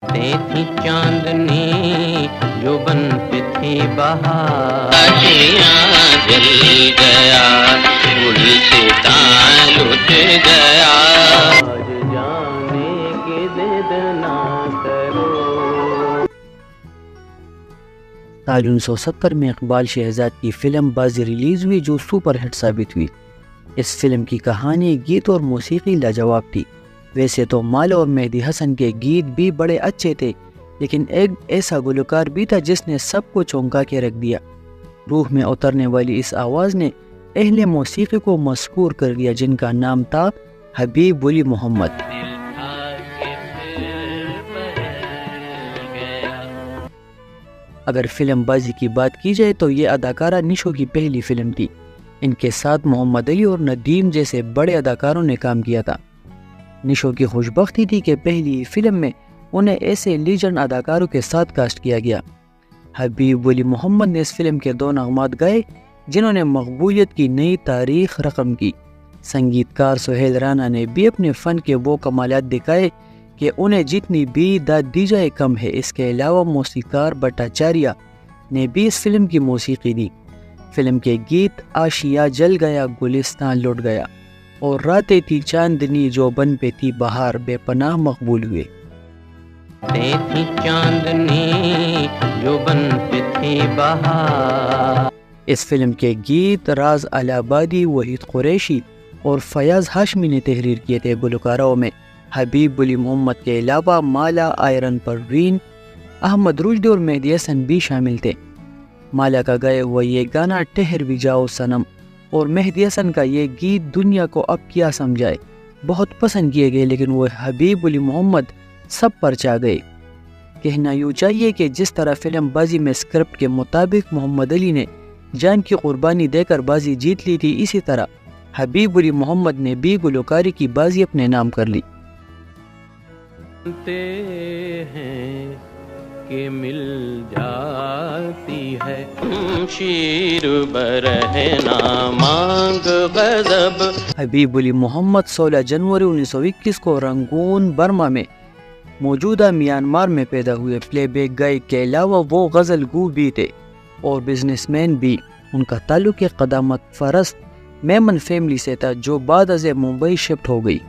تھی چاندنی جو بن پہ تھی بہار، آشیاں جل گیا گلستان لٹ گیا، آج جانے کی ضد نہ کرو۔ سال 1970 میں اقبال شہزاد کی فلم بازی ریلیز ہوئی جو سپر ہٹ ثابت ہوئی۔ اس فلم کی کہانی، گیت اور موسیقی لاجواب تھی۔ ویسے تو مالا اور مہدی حسن کے گیت بھی بڑے اچھے تھے، لیکن ایک ایسا گلوکار بھی تھا جس نے سب کو چونکا کے رکھ دیا۔ روح میں اترنے والی اس آواز نے اہل موسیقی کو مسحور کر دیا، جن کا نام تھا حبیب ولی محمد۔ اگر فلم بازی کی بات کی جائے تو یہ اداکارہ نشو کی پہلی فلم تھی۔ ان کے ساتھ محمد علی اور ندیم جیسے بڑے اداکاروں نے کام کیا تھا۔ نشو کی خوش بختی تھی کہ پہلی فلم میں انہیں ایسے لیجنڈ اداکاروں کے ساتھ کاسٹ کیا گیا۔ حبیب ولی محمد نے اس فلم کے 2 نغمات گائے جنہوں نے مقبولیت کی نئی تاریخ رقم کی۔ سنگیت کار سہیل رانا نے بھی اپنے فن کے وہ کمالات دکھائے کہ انہیں جتنی بھی داد دی جائے کم ہے۔ اس کے علاوہ موسیقار بھٹاچاریہ نے بھی اس فلم کی موسیقی دی۔ فلم کے گیت آشیاں جل گیا گلستان لٹ گیا اور راتیں تھی چاندنی جو بن پہ تھی بہار بے پناہ مقبول ہوئے۔ تھی چاندنی جو بن پہ تھی بہار۔ اس فلم کے گیت راز الہ آبادی، وحید قریشی اور فیاض ہاشمی نے تحریر کیے تھے۔ گلوکاروں میں حبیب ولی محمد کے علاوہ مالا، آئرن پروین، احمد رشدی اور مہدی حسن بھی شامل تھے۔ مالا کا گایا ہوا یہ گانا ٹھہر بھی جاؤ صنم اور مہدی حسن کا یہ گیت دنیا کو اب کیا سمجھائے بہت پسند کیے گئے، لیکن وہ حبیب ولی محمد سب پر چا گئے۔ کہنا یوں چاہیے کہ جس طرح فلم بازی میں اسکرپٹ کے مطابق محمد علی نے جان کی قربانی دے کر بازی جیت لی تھی، اسی طرح حبیب ولی محمد نے بھی گلوکاری کی بازی اپنے نام کر لی۔ ہیں کہ مل جاتی ہے شیر برہنا مانگ غضب۔ حبیب ولی محمد 16 جنوری 1921 کو رنگون، برما میں موجودہ میانمار میں پیدا ہوئے۔ پلے بیک گائک کے علاوہ وہ غزل گو بھی تھے اور بزنس مین بھی۔ ان کا تعلق ایک قدامت پرست میمن فیملی سے تھا جو بعد ازیں ممبئی شفٹ ہو گئی۔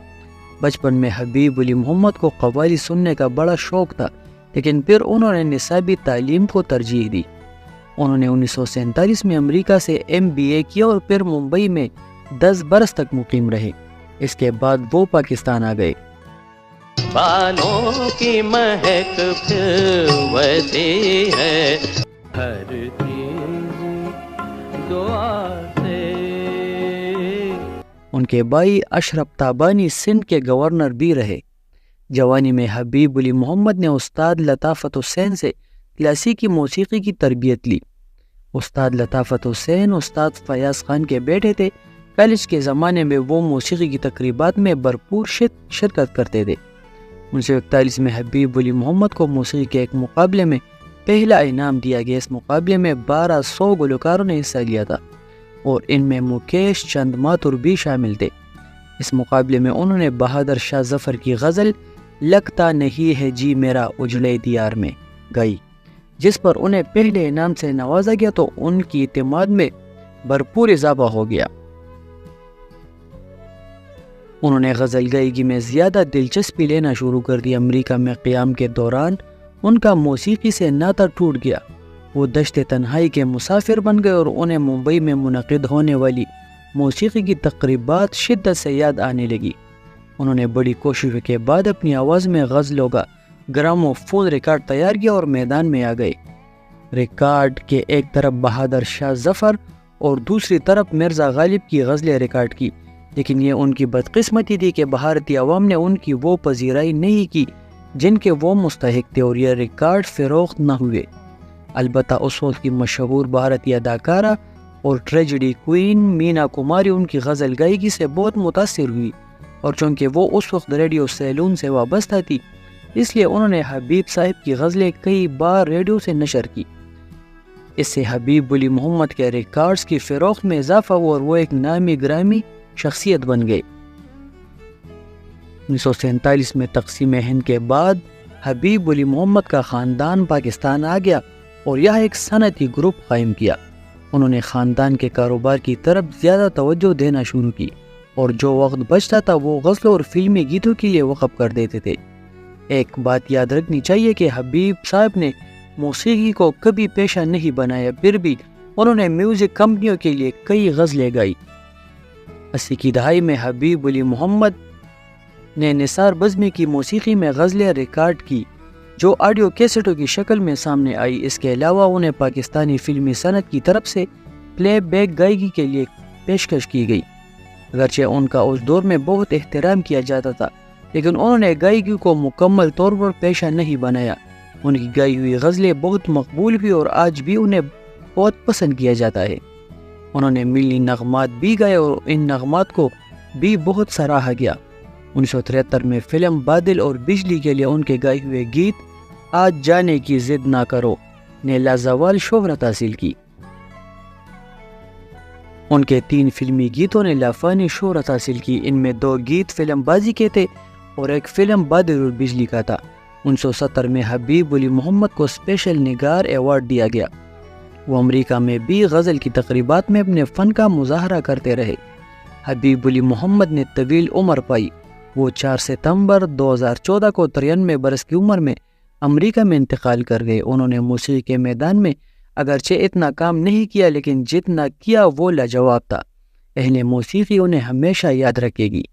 بچپن میں حبیب ولی محمد کو قوالی سننے کا بڑا شوق تھا، لیکن پھر انہوں نے نصابی تعلیم کو ترجیح دی۔ انہوں نے 1947 میں امریکہ سے MBA کیا اور پھر ممبئی میں 10 برس تک مقیم رہے۔ اس کے بعد وہ پاکستان آ گئے۔ بالوں کی مہک پھر ویسی ہے، ہر چیز دعا سے۔ ان کے بھائی اشرف تابانی سندھ کے گورنر بھی رہے۔ جوانی میں حبیب ولی محمد نے استاد لطافت حسین سے کلاسیکی موسیقی کی تربیت لی۔ استاد لطافت حسین استاد فیاض خان کے بیٹے تھے۔ کالج کے زمانے میں وہ موسیقی کی تقریبات میں بھرپور شرکت کرتے تھے۔ 1941 میں حبیب ولی محمد کو موسیقی کے ایک مقابلے میں پہلا انعام دیا گیا۔ اس مقابلے میں 1200 گلوکاروں نے حصہ لیا تھا اور ان میں مکیش چند ماتور بھی شامل تھے۔ اس مقابلے میں انہوں نے بہادر شاہ ظفر کی غزل لگتا نہیں ہے جی میرا اجڑے دیار میں گائی، جس پر انہیں پہلے انعام سے نوازا گیا تو ان کی اعتماد میں بھرپور اضافہ ہو گیا۔ انہوں نے غزل گائیگی میں زیادہ دلچسپی لینا شروع کر دی۔ امریکہ میں قیام کے دوران ان کا موسیقی سے ناطہ ٹوٹ گیا۔ وہ دشت تنہائی کے مسافر بن گئے اور انہیں ممبئی میں منعقد ہونے والی موسیقی کی تقریبات شدت سے یاد آنے لگی۔ انہوں نے بڑی کوششوں کے بعد اپنی آواز میں غزلوں کا گرامو فون ریکارڈ تیار کیا اور میدان میں آ گئے۔ ریکارڈ کے ایک طرف بہادر شاہ ظفر اور دوسری طرف مرزا غالب کی غزلیں ریکارڈ کی، لیکن یہ ان کی بدقسمتی تھی کہ بھارتی عوام نے ان کی وہ پذیرائی نہیں کی جن کے وہ مستحق تھے اور یہ ریکارڈ فروخت نہ ہوئے۔ البتہ اس وقت کی مشہور بھارتی اداکارہ اور ٹریجڈی کوئین مینا کماری ان کی غزل گائیگی سے بہت متاثر ہوئی، اور چونکہ وہ اس وقت ریڈیو سیلون سے وابستہ تھی اس لیے انہوں نے حبیب صاحب کی غزلیں کئی بار ریڈیو سے نشر کی۔ اس سے حبیب ولی محمد کے ریکارڈز کی فروخت میں اضافہ ہوا اور وہ ایک نامی گرامی شخصیت بن گئے۔ 1947 میں تقسیم ہند کے بعد حبیب علی محمد کا خاندان پاکستان آ گیا اور یہاں ایک صنعتی گروپ قائم کیا۔ انہوں نے خاندان کے کاروبار کی طرف زیادہ توجہ دینا شروع کی اور جو وقت بچتا تھا وہ غزلوں اور فلمی گیتوں کے لیے وقف کر دیتے تھے۔ ایک بات یاد رکھنی چاہیے کہ حبیب صاحب نے موسیقی کو کبھی پیشہ نہیں بنایا، پھر بھی انہوں نے میوزک کمپنیوں کے لیے کئی غزلیں گائی۔ 80 کی دہائی میں حبیب علی محمد نے نثار بزمی کی موسیقی میں غزلیں ریکارڈ کی جو آڈیو کیسٹوں کی شکل میں سامنے آئی۔ اس کے علاوہ انہیں پاکستانی فلمی صنعت کی طرف سے پلے بیک گائیکی کے لیے پیشکش کی گئی۔ اگرچہ ان کا اس دور میں بہت احترام کیا جاتا تھا، لیکن انہوں نے گائیکی کو مکمل طور پر پیشہ نہیں بنایا۔ ان کی گائی ہوئی غزلیں بہت مقبول ہوئی اور آج بھی انہیں بہت پسند کیا جاتا ہے۔ انہوں نے ملی نغمات بھی گائے اور ان نغمات کو بھی بہت سراہا گیا۔ 1973 میں فلم بادل اور بجلی کے لیے ان کے گائے ہوئے گیت آج جانے کی ضد نہ کرو نے لازوال شہرت حاصل کی۔ ان کے 3 فلمی گیتوں نے لافانی شہرت حاصل کی۔ ان میں 2 گیت فلم بازی کے تھے اور ایک فلم بادل اور بجلی کا تھا۔ 1970 میں حبیب علی محمد کو اسپیشل نگار ایوارڈ دیا گیا۔ وہ امریکہ میں بھی غزل کی تقریبات میں اپنے فن کا مظاہرہ کرتے رہے۔ حبیب علی محمد نے طویل عمر پائی۔ وہ 4 ستمبر 2014 کو 93 برس کی عمر میں امریکہ میں انتقال کر گئے۔ انہوں نے موسیقی کے میدان میں اگرچہ اتنا کام نہیں کیا، لیکن جتنا کیا وہ لاجواب تھا۔ اہل موسیقی انہیں ہمیشہ یاد رکھے گی۔